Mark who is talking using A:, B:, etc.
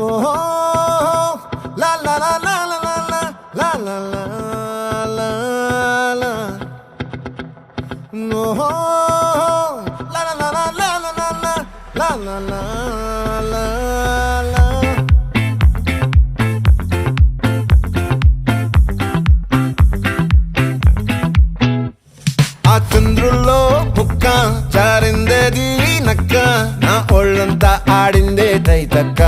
A: ఓహో లా లా లా లా లా లా లా లా లా లా ఓహో లా లా లా లా లా లా లా లా లా లా లా ఆ చంద్రుల్లో ముక్క జారిందేది నక్క నా ఒళ్ళంతా ఆడిందే తైతక్క